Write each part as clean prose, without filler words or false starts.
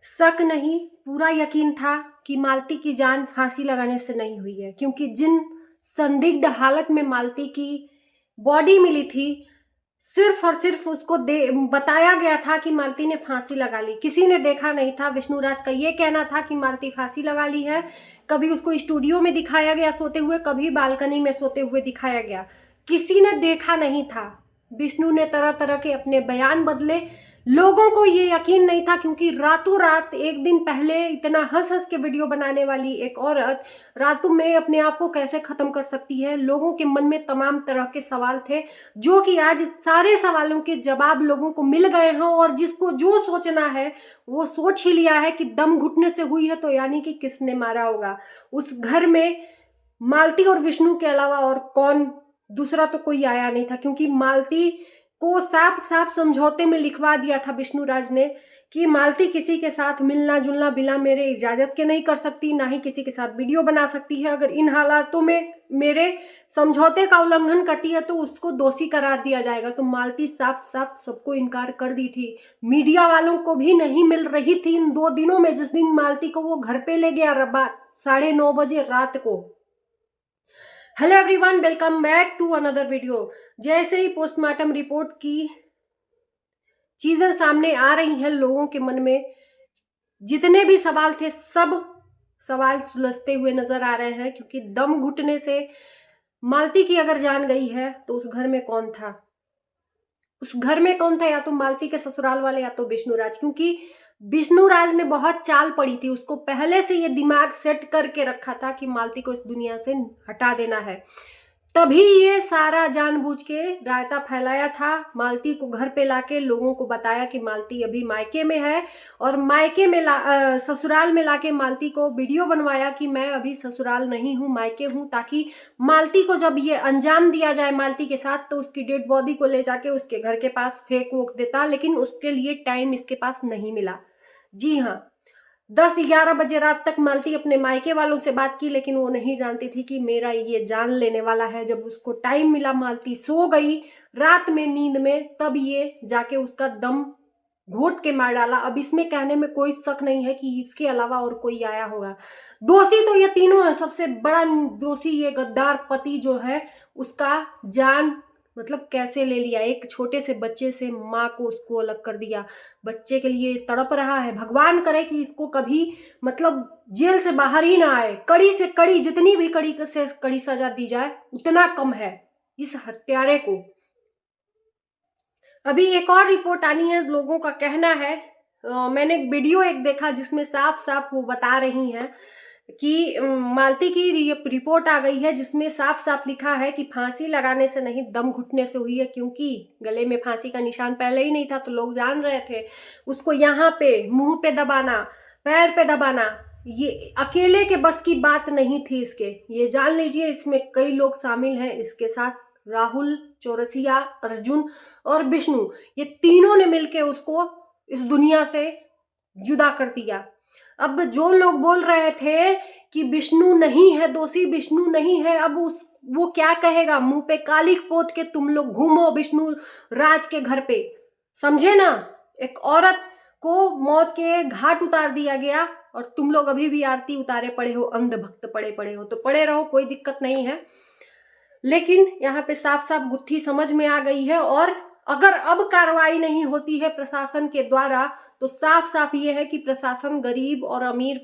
शक नहीं, पूरा यकीन था कि मालती की जान फांसी लगाने से नहीं हुई है, क्योंकि जिन संदिग्ध हालत में मालती की बॉडी मिली थी, सिर्फ और सिर्फ उसको बताया गया था कि मालती ने फांसी लगा ली। किसी ने देखा नहीं था। विष्णुराज का ये कहना था कि मालती फांसी लगा ली है। कभी उसको स्टूडियो में दिखाया गया सोते हुए, कभी बालकनी में सोते हुए दिखाया गया। किसी ने देखा नहीं था। विष्णु ने तरह तरह के अपने बयान बदले। लोगों को ये यकीन नहीं था, क्योंकि रातों रात एक दिन पहले इतना हंस हंस के वीडियो बनाने वाली एक औरत रातों में अपने आप को कैसे खत्म कर सकती है। लोगों के मन में तमाम तरह के सवाल थे, जो कि आज सारे सवालों के जवाब लोगों को मिल गए हैं। और जिसको जो सोचना है वो सोच ही लिया है कि दम घुटने से हुई है, तो यानी कि किसने मारा होगा। उस घर में मालती और विष्णु के अलावा और कौन, दूसरा तो कोई आया नहीं था, क्योंकि मालती को साफ साफ समझौते में लिखवा दिया था विष्णुराज ने कि मालती किसी के साथ मिलना जुलना बिना मेरे इजाजत के नहीं कर सकती, ना ही किसी के साथ वीडियो बना सकती है। अगर इन हालातों में मेरे समझौते का उल्लंघन करती है तो उसको दोषी करार दिया जाएगा। तो मालती साफ साफ सबको इनकार कर दी थी। मीडिया वालों को भी नहीं मिल रही थी इन 2 दिनों में, जिस दिन मालती को वो घर पे ले गया 9:30 बजे रात को। Hello everyone, welcome back to another video. जैसे ही पोस्टमार्टम रिपोर्ट की चीजें सामने आ रही हैं, लोगों के मन में जितने भी सवाल थे सब सवाल सुलझते हुए नजर आ रहे हैं। क्योंकि दम घुटने से मालती की अगर जान गई है तो उस घर में कौन था? उस घर में कौन था? या तो मालती के ससुराल वाले या तो विष्णुराज। क्योंकि विष्णुराज ने बहुत चाल पड़ी थी, उसको पहले से ये दिमाग सेट करके रखा था कि मालती को इस दुनिया से हटा देना है। तभी ये सारा जानबूझ के रायता फैलाया था। मालती को घर पे लाके लोगों को बताया कि मालती अभी मायके में है, और मायके में ससुराल में लाके मालती को वीडियो बनवाया कि मैं अभी ससुराल नहीं हूँ, मायके हूँ, ताकि मालती को जब ये अंजाम दिया जाए मालती के साथ तो उसकी डेड बॉडी को ले जाके उसके घर के पास फेंक वोक देता। लेकिन उसके लिए टाइम इसके पास नहीं मिला। जी हाँ, 10-11 बजे रात तक मालती अपने मायके वालों से बात की, लेकिन वो नहीं जानती थी कि मेरा ये जान लेने वाला है। जब उसको टाइम मिला, मालती सो गई रात में नींद में, तब ये जाके उसका दम घोट के मार डाला। अब इसमें कहने में कोई शक नहीं है कि इसके अलावा और कोई आया होगा। दोषी तो ये तीनों है। सबसे बड़ा दोषी ये गद्दार पति जो है, उसका जान मतलब कैसे ले लिया। एक छोटे से बच्चे से माँ को उसको अलग कर दिया। बच्चे के लिए तड़प रहा है। भगवान करे कि इसको कभी मतलब जेल से बाहर ही ना आए। कड़ी से कड़ी, जितनी भी कड़ी से कड़ी सजा दी जाए उतना कम है इस हत्यारे को। अभी एक और रिपोर्ट आनी है, लोगों का कहना है। मैंने एक वीडियो देखा जिसमें साफ साफ वो बता रही हैं कि मालती की रिपोर्ट आ गई है, जिसमें साफ साफ लिखा है कि फांसी लगाने से नहीं, दम घुटने से हुई है। क्योंकि गले में फांसी का निशान पहले ही नहीं था, तो लोग जान रहे थे। उसको यहाँ पे मुंह पे दबाना, पैर पे दबाना, ये अकेले के बस की बात नहीं थी इसके। ये जान लीजिए, इसमें कई लोग शामिल हैं इसके साथ। राहुल, चौरसिया, अर्जुन और विष्णु, ये तीनों ने मिलकर उसको इस दुनिया से जुदा कर दिया। अब जो लोग बोल रहे थे कि विष्णु नहीं है दोषी, विष्णु नहीं है, अब वो क्या कहेगा? मुंह पे कालिक पोत के तुम लोग घूमो विष्णु राज के घर पे, समझे ना? एक औरत को मौत के घाट उतार दिया गया और तुम लोग अभी भी आरती उतारे पड़े हो, अंधभक्त पड़े हो। तो पड़े रहो, कोई दिक्कत नहीं है। लेकिन यहाँ पे साफ साफ गुत्थी समझ में आ गई है। और अगर अब कार्रवाई नहीं होती है प्रशासन के द्वारा, तो साफ साफ ये है कि प्रशासन गरीब और अमीर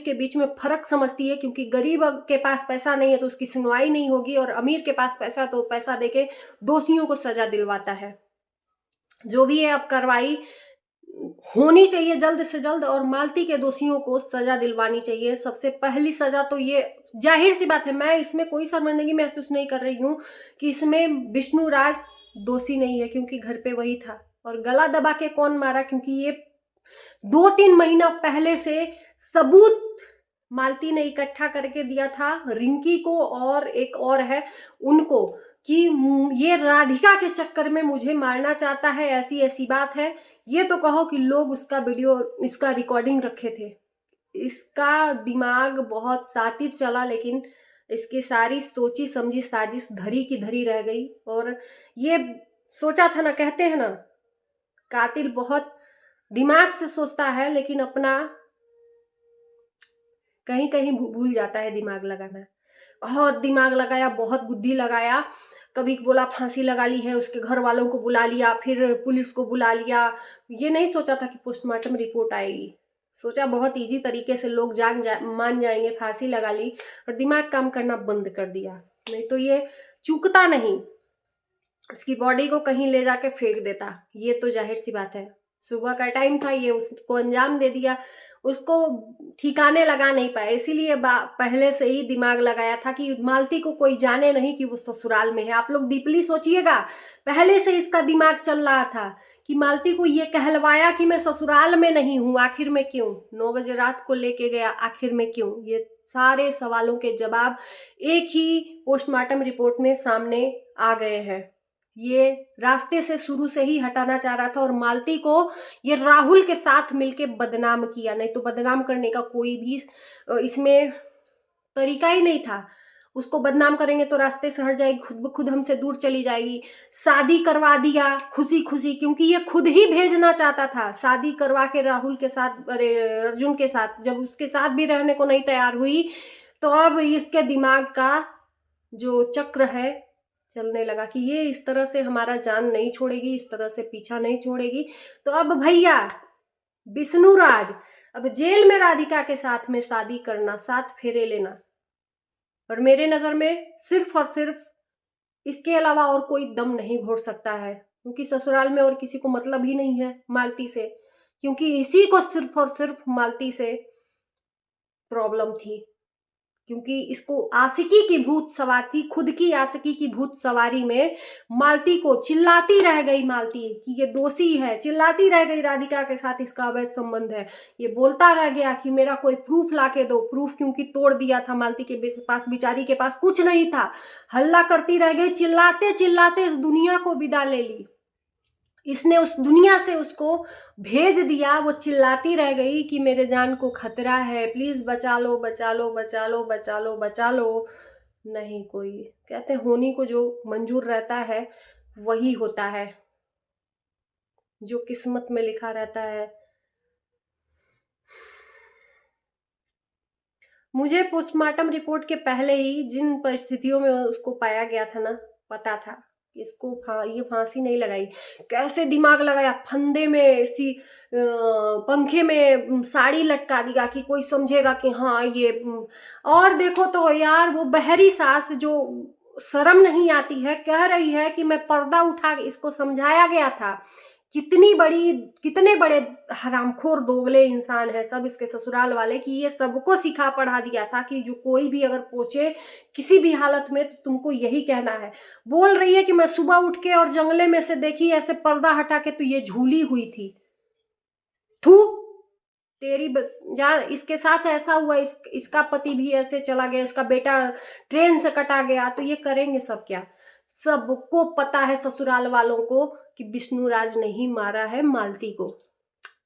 के बीच में फर्क समझती है। क्योंकि गरीब के पास पैसा नहीं है तो उसकी सुनवाई नहीं होगी, और अमीर के पास पैसा तो पैसा देके दोषियों को सजा दिलवाता है। जो भी है, अब कार्रवाई होनी चाहिए जल्द से जल्द, और मालती के दोषियों को सजा दिलवानी चाहिए। सबसे पहली सजा तो ये, जाहिर सी बात है, मैं इसमें कोई शर्मिंदगी महसूस नहीं कर रही हूँ कि इसमें विष्णुराज दोषी नहीं है, क्योंकि घर पे वही था। और गला दबा के कौन मारा? क्योंकि ये 2-3 महीना पहले से सबूत मालती ने इकट्ठा करके दिया था रिंकी को और एक और है उनको, कि ये राधिका के चक्कर में मुझे मारना चाहता है, ऐसी ऐसी बात है। ये तो कहो कि लोग उसका वीडियो, इसका रिकॉर्डिंग रखे थे। इसका दिमाग बहुत सातिर चला, लेकिन इसकी सारी सोची समझी साजिश धरी की धरी रह गई। और ये सोचा था ना, कहते हैं ना, कातिल बहुत दिमाग से सोचता है लेकिन अपना कहीं कहीं भूल जाता है दिमाग लगाना। बहुत दिमाग लगाया, बहुत बुद्धि लगाया, कभी बोला फांसी लगा ली है, उसके घर वालों को बुला लिया, फिर पुलिस को बुला लिया। ये नहीं सोचा था कि पोस्टमार्टम रिपोर्ट आएगी। सोचा बहुत इजी तरीके से लोग मान जाएंगे, फांसी लगा ली, और दिमाग काम करना बंद कर दिया। नहीं तो ये चूकता नहीं, उसकी बॉडी को कहीं ले जाके फेंक देता। ये तो जाहिर सी बात है, सुबह का टाइम था, ये उसको अंजाम दे दिया, उसको ठिकाने लगा नहीं पाया। इसीलिए पहले से ही दिमाग लगाया था कि मालती को कोई जाने नहीं कि वो ससुराल में है। आप लोग डीपली सोचिएगा, पहले से इसका दिमाग चल रहा था कि मालती को ये कहलवाया कि मैं ससुराल में नहीं हूं, आखिर में क्यों 9 बजे रात को लेके गया, आखिर में क्यों। ये सारे सवालों के जवाब एक ही पोस्टमार्टम रिपोर्ट में सामने आ गए हैं। ये रास्ते से शुरू से ही हटाना चाह रहा था, और मालती को ये राहुल के साथ मिलके बदनाम किया। नहीं तो बदनाम करने का कोई भी इसमें तरीका ही नहीं था। उसको बदनाम करेंगे तो रास्ते से हट जाएगी, खुद ब खुद हमसे दूर चली जाएगी। शादी करवा दिया खुशी खुशी, क्योंकि ये खुद ही भेजना चाहता था। शादी करवा के राहुल के साथ, अरे अर्जुन के साथ, जब उसके साथ भी रहने को नहीं तैयार हुई, तो अब इसके दिमाग का जो चक्र है चलने लगा कि ये इस तरह से हमारा जान नहीं छोड़ेगी, इस तरह से पीछा नहीं छोड़ेगी। तो अब भैया विष्णु राज अब जेल में राधिका के साथ में शादी करना, 7 फेरे लेना, और मेरे नजर में सिर्फ और सिर्फ इसके अलावा और कोई दम नहीं घोट सकता है, क्योंकि ससुराल में और किसी को मतलब ही नहीं है मालती से, क्योंकि इसी को सिर्फ और सिर्फ मालती से प्रॉब्लम थी। क्योंकि इसको आशिकी की भूत सवार थी, खुद की आशिकी की भूत सवारी में मालती को चिल्लाती रह गई, मालती कि ये दोषी है, चिल्लाती रह गई राधिका के साथ इसका अवैध संबंध है। ये बोलता रह गया कि मेरा कोई प्रूफ लाके दो, प्रूफ क्योंकि तोड़ दिया था मालती के पास, बिचारी के पास कुछ नहीं था। हल्ला करती रह गई, चिल्लाते चिल्लाते इस दुनिया को विदा ले ली। इसने उस दुनिया से उसको भेज दिया। वो चिल्लाती रह गई कि मेरे जान को खतरा है, प्लीज बचा लो, बचा लो, बचा लो, बचा लो, बचा लो। नहीं, कोई कहते होनी को जो मंजूर रहता है वही होता है, जो किस्मत में लिखा रहता है। मुझे पोस्टमार्टम रिपोर्ट के पहले ही जिन परिस्थितियों में उसको पाया गया था ना, पता था इसको ये फांसी नहीं लगाई। कैसे दिमाग लगाया, फंदे में ऐसी पंखे में साड़ी लटका दिया कि कोई समझेगा कि हाँ ये और देखो तो यार, वो बहरी सास जो शर्म नहीं आती है, कह रही है कि मैं पर्दा उठा के, इसको समझाया गया था कितने बड़े हरामखोर दोगले इंसान है सब इसके ससुराल वाले, कि ये सबको सिखा पढ़ा दिया था कि जो कोई भी अगर पूछे किसी भी हालत में तो तुमको यही कहना है। बोल रही है कि मैं सुबह उठ के और जंगले में से देखी ऐसे पर्दा हटा के तो ये झूली हुई थी। थू तेरी इसके साथ ऐसा हुआ, इसका पति भी ऐसे चला गया, इसका बेटा ट्रेन से कटा गया, तो ये करेंगे सब क्या। सबको पता है ससुराल वालों को कि विष्णु राज नहीं मारा है मालती को।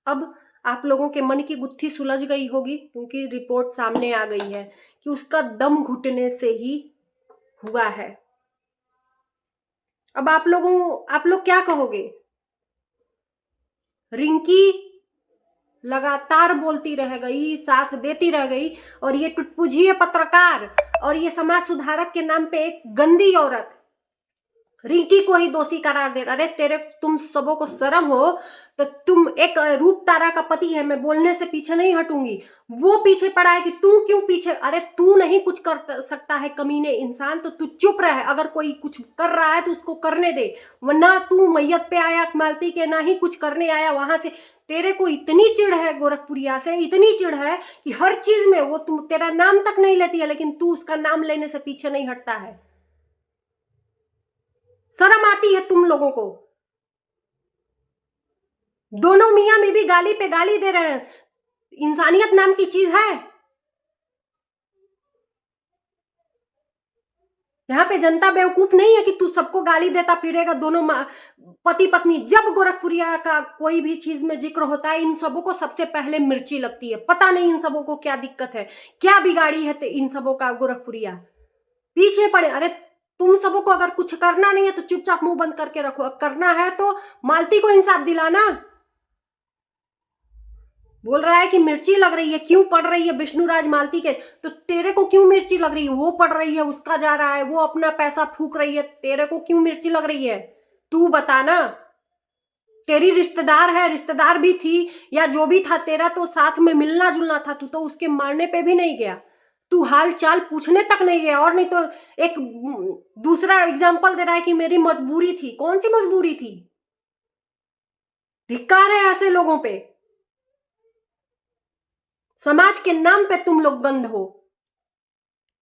अब आप लोगों के मन की गुत्थी सुलझ गई होगी, क्योंकि रिपोर्ट सामने आ गई है कि उसका दम घुटने से ही हुआ है। अब आप लोग क्या कहोगे। रिंकी लगातार बोलती रह गई, साथ देती रह गई, और ये टुटपुझिए पत्रकार और ये समाज सुधारक के नाम पे एक गंदी औरत रिंकी को ही दोषी करार दे रहा। अरे तुम सबों को शर्म हो तो तुम, एक रूप तारा का पति है, मैं बोलने से पीछे नहीं हटूंगी, वो पीछे पड़ा है कि तू क्यों पीछे। अरे तू नहीं कुछ कर सकता है कमीने इंसान, तो तू चुप रह। अगर कोई कुछ कर रहा है तो उसको करने दे, वरना तू मैयत पे आया मालती के, ना ही कुछ करने आया वहां से। तेरे को इतनी चिढ़ है गोरखपुरिया से, इतनी चिढ़ है कि हर चीज में वो तुम तेरा नाम तक नहीं लेती है, लेकिन तू उसका नाम लेने से पीछे नहीं हटता है। शर्म आती है तुम लोगों को। दोनों मियां में भी गाली पे गाली दे रहे हैं। इंसानियत नाम की चीज है यहाँ पे। जनता बेवकूफ नहीं है कि तू सबको गाली देता फिरेगा, दोनों पति पत्नी। जब गोरखपुरिया का कोई भी चीज में जिक्र होता है, इन सबों को सबसे पहले मिर्ची लगती है। पता नहीं इन सबों को क्या दिक्कत है, क्या बिगाड़ी है इन सबों का गोरखपुरिया, पीछे पड़े। अरे तुम सबों को अगर कुछ करना नहीं है तो चुपचाप मुंह बंद करके रखो, करना है तो मालती को इंसाफ दिलाना। बोल रहा है कि मिर्ची लग रही है, क्यों पड़ रही है विष्णुराज मालती के, तो तेरे को क्यों मिर्ची लग रही है? वो पड़ रही है, उसका जा रहा है, वो अपना पैसा फूक रही है, तेरे को क्यों मिर्ची लग रही है? तू बता ना। तेरी रिश्तेदार है, रिश्तेदार भी थी या जो भी था, तेरा तो साथ में मिलना जुलना था, तू तो उसके मरने पे भी नहीं गया, तू हाल चाल पूछने तक नहीं गया। और नहीं तो एक दूसरा एग्जाम्पल दे रहा है कि मेरी मजबूरी थी। कौन सी मजबूरी थी? धिक्कार है ऐसे लोगों पे। समाज के नाम पे तुम लोग गंद हो।